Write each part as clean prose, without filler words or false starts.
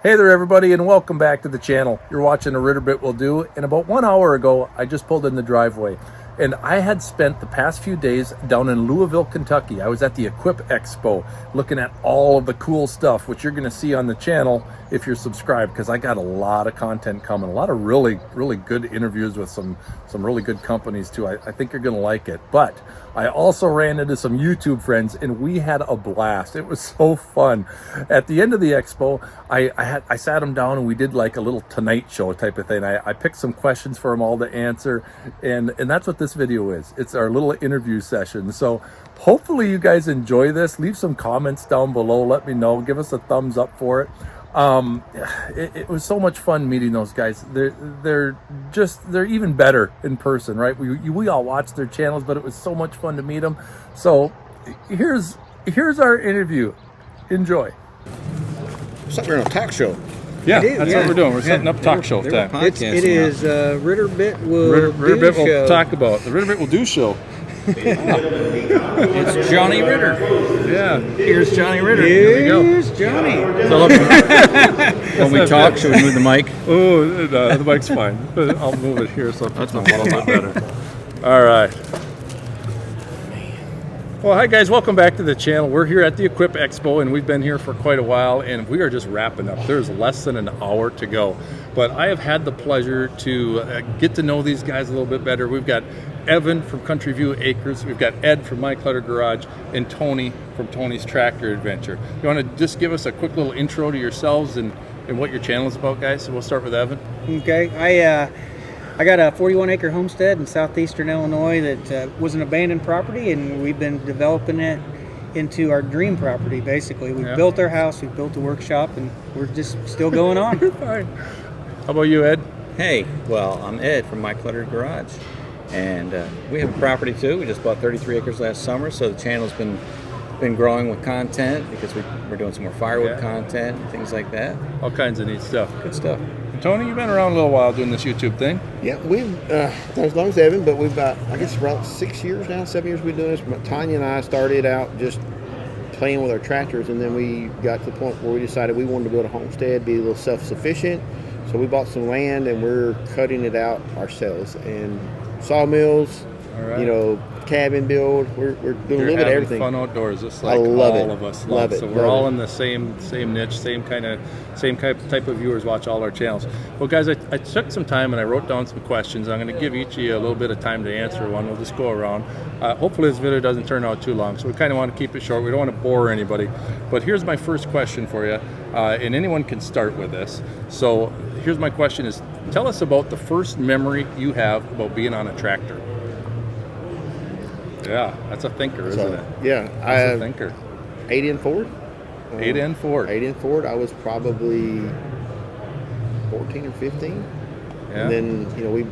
Hey there everybody, and welcome back to the channel. You're watching a Ritter Bit Will Do, and about 1 hour ago I just pulled in the driveway and I had spent the past few days down in Louisville, Kentucky. I was at the Equip Expo looking at all of the cool stuff, which you're going to see on the channel if you're subscribed, because I got a lot of content coming, a lot of really good interviews with some really good companies too. I think you're going to like it. But I also ran into some YouTube friends and we had a blast. It was so fun. At the end of the expo, I sat them down and we did like a little Tonight Show type of thing. I picked some questions for them all to answer, and that's what this video is. It's our little interview session. So hopefully you guys enjoy this. Leave some comments down below. Let me know. Give us a thumbs up for it. It was so much fun meeting those guys. They're even better in person, right? We all watch their channels, but it was so much fun to meet them. So here's our interview. Enjoy. Something on a talk show. Yeah, that's what we're doing. We're setting up talk show time. It is Ritter Bit Will Ritter Bit Do will show. talk about the Ritter Bit Will Do show. It's Johnny Ritter. Yeah, Here's Johnny Ritter. Here's Johnny. so look, When we talk, should we move the mic? oh, the mic's fine. I'll move it here so it's a little bit better. All right. Well, hi guys, welcome back to the channel. We're here at the Equip Expo and we've been here for quite a while and we are just wrapping up. There's less than an hour to go, but I have had the pleasure to get to know these guys a little bit better. We've got Evan from Country View Acres, we've got Ed from My Clutter Garage, and Tony from Tony's Tractor Adventure. You want to just give us a quick little intro to yourselves and what your channel is about, guys? So we'll start with Evan. Okay, I got a 41-acre homestead in southeastern Illinois that was an abandoned property, and we've been developing it into our dream property, basically. We've built our house, we've built a workshop, and we're just still going on. Fine. How about you, Ed? Hey, well, I'm Ed from My Clutter Garage, and we have a property too. We just bought 33 acres last summer, so the channel's been growing with content because we're doing some more firewood content and things like that. All kinds of neat stuff. Good stuff. And Tony, you've been around a little while doing this YouTube thing. Yeah, we've not as long as Evan, but we've got, I guess, about 6 years now, 7 years we've been doing this. But Tanya and I started out just playing with our tractors, and then we got to the point where we decided we wanted to build a homestead, be a little self-sufficient. So we bought some land and we're cutting it out ourselves, and sawmills, cabin build. We're doing a little bit of everything. Fun outdoors, just like all of us love it. So we're all in the same niche, same type of viewers watch all our channels. Well, guys, I took some time and I wrote down some questions. I'm going to give each of you a little bit of time to answer one. We'll just go around. Hopefully this video doesn't turn out too long, so we kind of want to keep it short. We don't want to bore anybody. But here's my first question for you, and anyone can start with this. So here's my question: is tell us about the first memory you have about being on a tractor. Yeah, that's a thinker, isn't it? Yeah, that's a thinker. 8N Ford. 8N Ford. 8N Ford. I was probably 14 or 15. Yeah. And then, we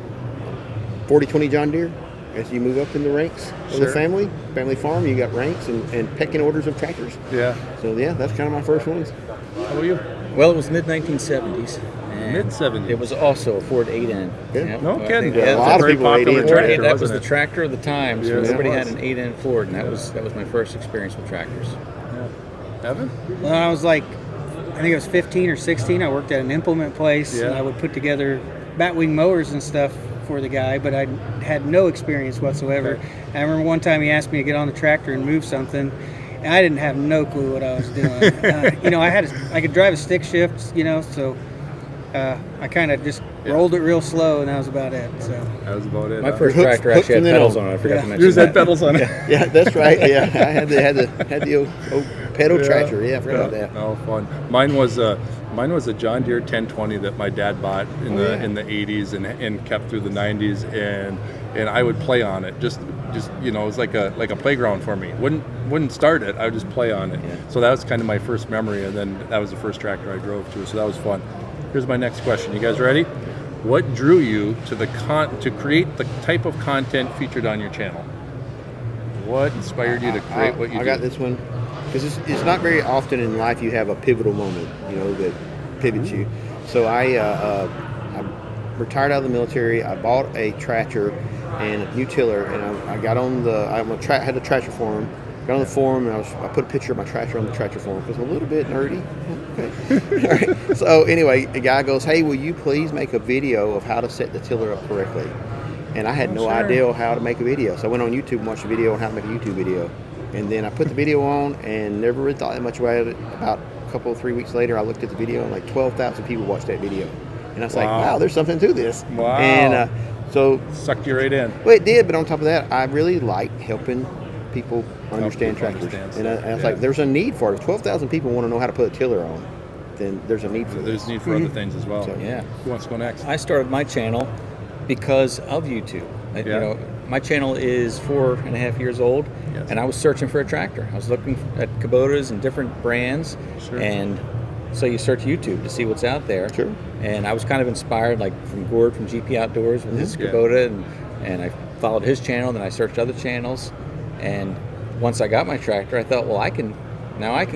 40-20 John Deere. As you move up in the ranks of the family farm, you got ranks and pecking orders of tractors. Yeah. So, yeah, that's kind of my first ones. How about you? Well, it was mid-1970s. Mid-70s. It was also a Ford 8N. Yeah. Yep. No kidding. A lot of people 8N. tractor, That was wasn't the it? tractor of the time, so Yes, everybody it had was. an 8N Ford, and that was my first experience with tractors. Yeah. Evan? When I was I think I was 15 or 16, I worked at an implement place, and I would put together batwing mowers and stuff for the guy, but I had no experience whatsoever. Okay. I remember one time he asked me to get on the tractor and move something, and I didn't have no clue what I was doing. I could drive a stick shift, so I kind of just rolled it real slow, and that was about it. So that was about it. My first tractor actually had pedals on it. I forgot to mention Yours had that. pedals on it. Yeah, that's right. Yeah, I had the old pedal tractor. Yeah, I forgot about that. No, fun. Mine was a John Deere 1020 that my dad bought in the 80s and kept through the 90s, and I would play on it. Just it was like a playground for me. Wouldn't start it. I would just play on it. Yeah. So that was kind of my first memory, and then that was the first tractor I drove to. So that was fun. Here's my next question. You guys ready? What drew you to create the type of content featured on your channel? What inspired you to create what you do? I got this one because it's not very often in life you have a pivotal moment, that pivots you. So I retired out of the military. I bought a tractor and a new tiller, and I got on had a tractor farm, Got on the forum, and I put a picture of my tractor on the tractor forum because I'm a little bit nerdy. Okay. All right. So anyway, the guy goes, "Hey, will you please make a video of how to set the tiller up correctly?" And I had no idea how to make a video. So I went on YouTube and watched a video on how to make a YouTube video. And then I put the video on and never really thought that much about it. About a couple, 3 weeks later, I looked at the video and like 12,000 people watched that video. And I was like, wow, there's something to this. Wow. And so sucked you right in. Well, it did, but on top of that, I really like helping people understand tractors. And I was like, there's a need for it. If 12,000 people want to know how to put a tiller on, then there's a need for this. There's need for other things as well. So, Yeah. Who wants to go next? I started my channel because of YouTube. You know, my channel is 4.5 years old, and I was searching for a tractor. I was looking at Kubotas and different brands, and so you search YouTube to see what's out there. Sure. And I was kind of inspired, like from Gord from GP Outdoors with his Kubota, and I followed his channel. Then I searched other channels, and once I got my tractor, I thought, well, I can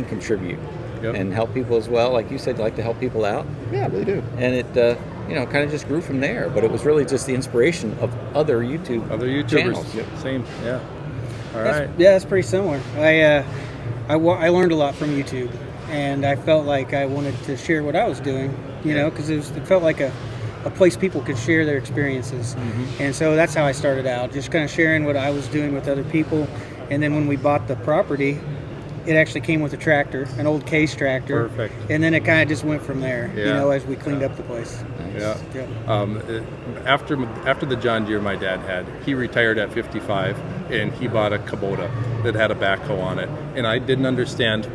contribute and help people as well. Like you said, you like to help people out. Yeah, I really do. And it, kind of just grew from there. But it was really just the inspiration of other YouTubers. Channels. Same, yeah. All right. Yeah, it's pretty similar. I learned a lot from YouTube, and I felt like I wanted to share what I was doing, because it felt like a place people could share their experiences. And so that's how I started out, just kind of sharing what I was doing with other people. And then when we bought the property, it actually came with a tractor, an old case tractor. Perfect. And then it kind of just went from there, as we cleaned up the place. Yeah. After the John Deere my dad had, he retired at 55, and he bought a Kubota that had a backhoe on it, and I didn't understand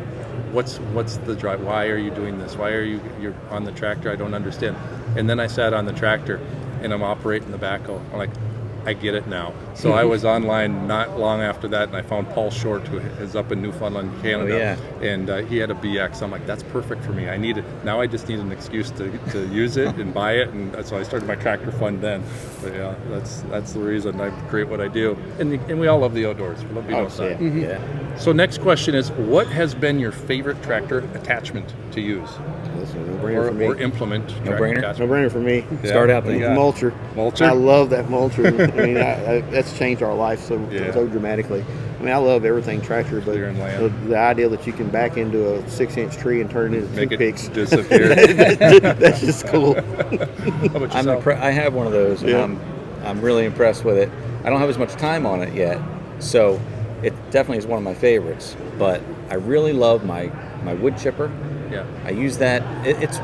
what's the drive. Why are you doing this? Why are you're on the tractor? I don't understand. And then I sat on the tractor, and I'm operating the backhoe. I'm like, I get it now. So I was online not long after that, and I found Paul Short, who is up in Newfoundland, Canada, and he had a BX. I'm like, that's perfect for me. I need it. Now I just need an excuse to use it and buy it, and so I started my tractor fund then. But yeah, that's the reason I create what I do. And we all love the outdoors. We love being outside. Yeah. So next question is, what has been your favorite tractor attachment to use? That's a no-brainer for me. Or implement? No-brainer? No-brainer for me. Yeah. Start out there. Mulcher. Mulcher? I love that mulcher. I mean, that's changed our life so dramatically. I mean, I love everything tractor, but Clear and land. the idea that you can back into a 6-inch tree and turn it into Make toothpicks, it disappear. that's just cool. How about yourself? I have one of those, and I'm really impressed with it. I don't have as much time on it yet, so it definitely is one of my favorites. But I really love my wood chipper. Yeah. I use that. It's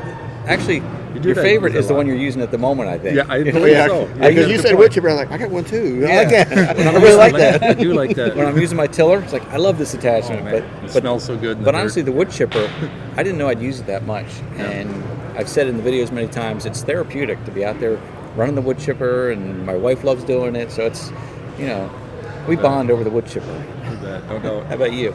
actually do your that favorite use is a the one lot. you're using at the moment, I think. Yeah, I believe so. Because you said wood chipper, I'm like, I got one too. I like that. When I I'm really like I that. do like that. When I'm using my tiller, it's like I love this attachment, It smells so good in the But dirt. honestly, the wood chipper, I didn't know I'd use it that much, and I've said in the videos many times, it's therapeutic to be out there running the wood chipper, and my wife loves doing it, so it's, we bond over the wood chipper. No doubt. How about you?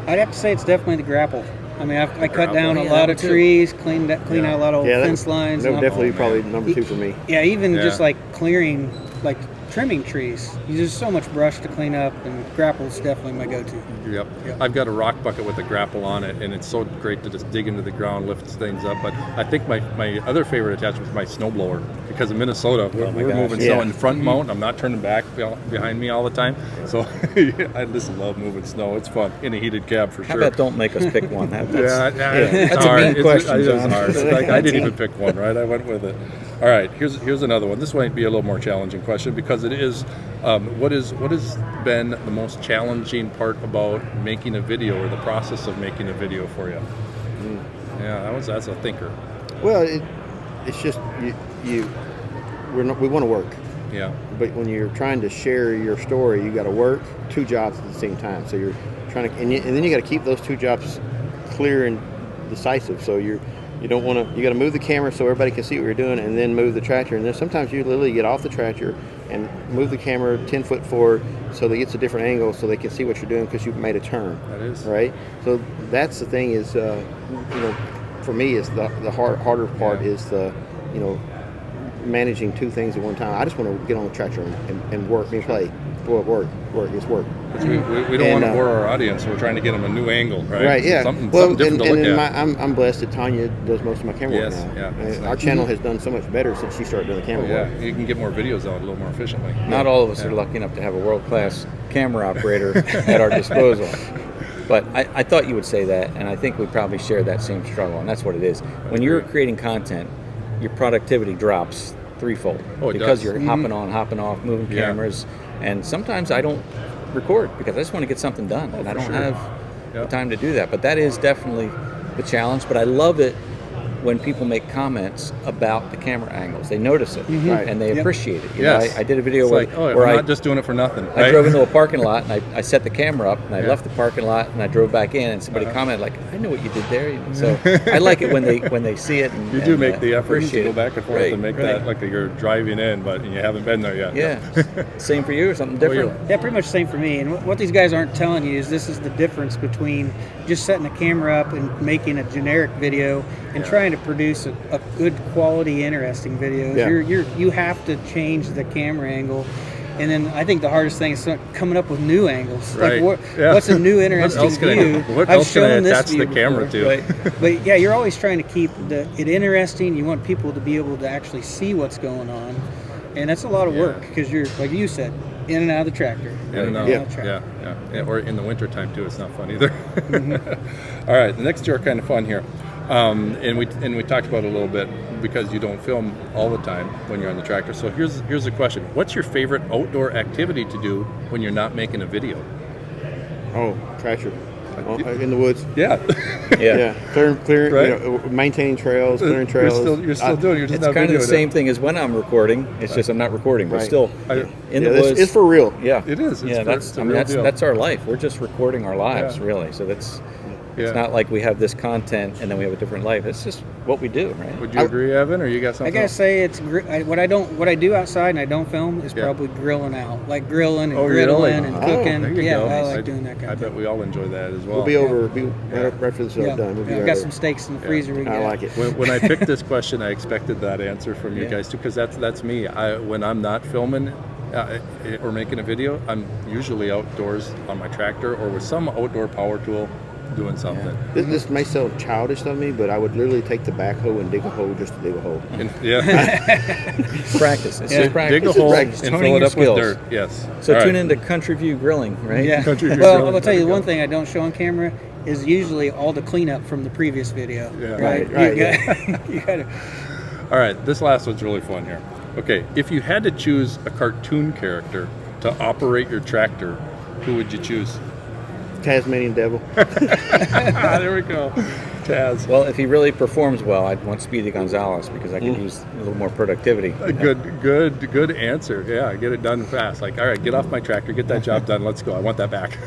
I'd have to say it's definitely the grapple. I mean, I cut down a Yeah, lot that of one too. trees, cleaned out a lot of old Yeah, fence lines. That would and all. definitely probably number 2 for me. Yeah, even Yeah. just like clearing, like trimming trees. There's so much brush to clean up, and grapple's definitely my go-to. Yep. I've got a rock bucket with a grapple on it, and it's so great to just dig into the ground, lift things up. But I think my other favorite attachment is my snowblower, because in Minnesota, we're gosh. moving Yeah. snow in front mount. I'm not turning back behind me all the time. So I just love moving snow. It's fun in a heated cab for How sure. about don't make us pick one? It's It's a hard. mean question, It is John. hard. Like, I didn't even pick one, right? I went with it. All right, here's another one. This might be a little more challenging question, because it is, what has been the most challenging part about making a video, or the process of making a video for you? Yeah, that's a thinker. Well, it's just we want to work. Yeah. But when you're trying to share your story, you got to work 2 jobs at the same time. So you're trying to, and then you got to keep those 2 jobs clear and decisive. So you don't want to. You got to move the camera so everybody can see what you're doing, and then move the tractor. And then sometimes you literally get off the tractor and move the camera 10 foot forward so that it gets a different angle so they can see what you're doing because you've made a turn. That is right. So that's the thing is, for me, is the harder part is the, managing 2 things at one time. I just want to get on the tractor and work. Play. Work. It's work. Because we don't want to bore our audience, so we're trying to get them a new angle, right? Right, yeah. Something different to look at. I'm blessed that Tanya does most of my camera work now. Yeah. And our channel has done so much better since she started doing the camera work. Yeah, you can get more videos out a little more efficiently. Not all of us are lucky enough to have a world-class camera operator at our disposal. But I thought you would say that, and I think we probably share that same struggle, and that's what it is. When you're creating content, your productivity drops threefold because you're hopping on, hopping off, moving cameras, and sometimes I don't record because I just want to get something done, and I don't have the time to do that. But that is definitely the challenge. But I love it when people make comments about the camera angles. They notice it, and they appreciate it. You know, I did a video where I'm not just doing it for nothing. Right? I drove into a parking lot, and I set the camera up, and I left the parking lot, and I drove back in, and somebody commented like, "I know what you did there." You know? So I like it when they see it. And you do make the effort to go it. back and forth and make that like you're driving in, but you haven't been there yet. Yeah. Same for you or something different? Yeah, pretty much the same for me. And what these guys aren't telling you is this is the difference between just setting a camera up and making a generic video and trying to produce a good quality, interesting video. You have to change the camera angle. And then I think the hardest thing is coming up with new angles. Right. Like what's a new interesting view? What else can I attach the camera to? Right. But yeah, you're always trying to keep it interesting. You want people to be able to actually see what's going on. And that's a lot of work because you're, like you said, in and out of the tractor. In and out. Yeah. Or in the winter time too, it's not fun either. All right, the next two are kind of fun here. And we talked about it a little bit because you don't film all the time when you're on the tractor. So here's the question: what's your favorite outdoor activity to do when you're not making a video? Oh, tractor. In the woods. Yeah. Clearing, right? Maintaining trails, clearing trails. You're still doing. You're just it's not kind of the same it. thing as when I'm recording. It's just I'm not recording, but still in the woods. It's for real. Yeah, it is. That's our life. We're just recording our lives, really. So that's. It's not like we have this content and then we have a different life. It's just what we do, right? Would you agree, Evan, or you got something? I gotta say, what I do outside and I don't film is probably grilling out, like grilling and griddling and cooking. I like doing that kind of thing. I bet we all enjoy that as well. We'll be over. Right after this is done. We'll be I've got some steaks in the freezer. I like it. When I picked this question, I expected that answer from you guys too, because that's me. When I'm not filming or making a video, I'm usually outdoors on my tractor or with some outdoor power tool doing something. This may sound childish of me, but I would literally take the backhoe and dig a hole just to dig a hole. Practice. It's just practice. Dig a hole and fill it up with dirt. Yes. So tune into Country View Grilling, right? Yeah. Country View Well, Grilling. I'll tell you one thing I don't show on camera is usually all the cleanup from the previous video. Yeah. Right. You gotta. All right, this last one's really fun here. Okay, if you had to choose a cartoon character to operate your tractor, who would you choose? Tasmanian devil. There we go. Taz. Well, if he really performs well, I'd want Speedy Gonzalez because I could use a little more productivity. Good answer. Yeah, get it done fast. Like, all right, get off my tractor, get that job done. Let's go. I want that back.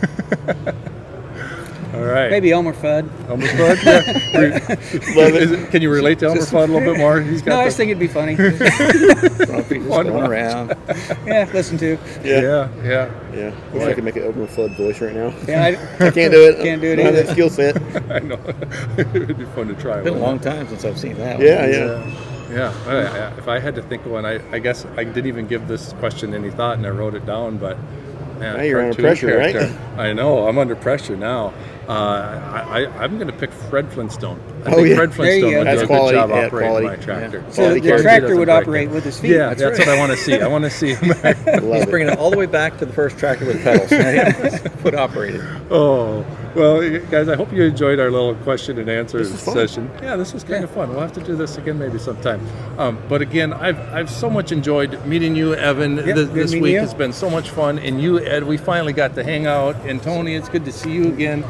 All right. Maybe Elmer Fudd. Elmer Fudd? Yeah. Love it. Can you relate to Elmer Fudd a little bit more? I just think it'd be funny. Going around. Yeah, listen to. Yeah. Wish I could make an Elmer Fudd voice right now. Yeah, I can't do it. Can't do it either. either. That skill set. I know. It would be fun to try. It's been a long time since I've seen that. Yeah. If I had to think of one, I guess I didn't even give this question any thought, and I wrote it down, but. Man, now you're under pressure, character. right? I know. I'm under pressure now. I'm going to pick Fred Flintstone. I think Fred Flintstone would do a good job operating my tractor. So the tractor would operate with his feet. Yeah, that's what I want to see. I want to see him. He's bringing it all the way back to the first tractor with pedals. Foot operated. Oh, well, guys, I hope you enjoyed our little question and answer session. Yeah, this was kind of fun. We'll have to do this again maybe sometime. But again, I've so much enjoyed meeting you, Evan. This week has been so much fun. And you, Ed, we finally got to hang out. And Tony, it's good to see you again.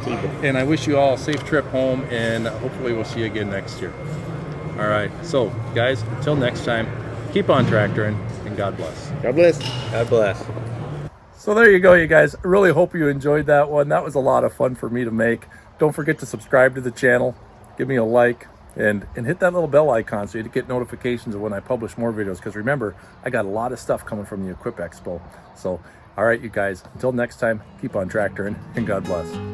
And I wish you all a safe trip home. And hopefully we'll see you again next year. All right. So, guys, until next time, keep on tractoring and God bless. God bless. God bless. So there you go, you guys. I really hope you enjoyed that one. That was a lot of fun for me to make. Don't forget to subscribe to the channel, give me a like, and hit that little bell icon so you get notifications of when I publish more videos. Because remember, I got a lot of stuff coming from the Equip Expo. So, all right, you guys, until next time, keep on tractoring, and God bless.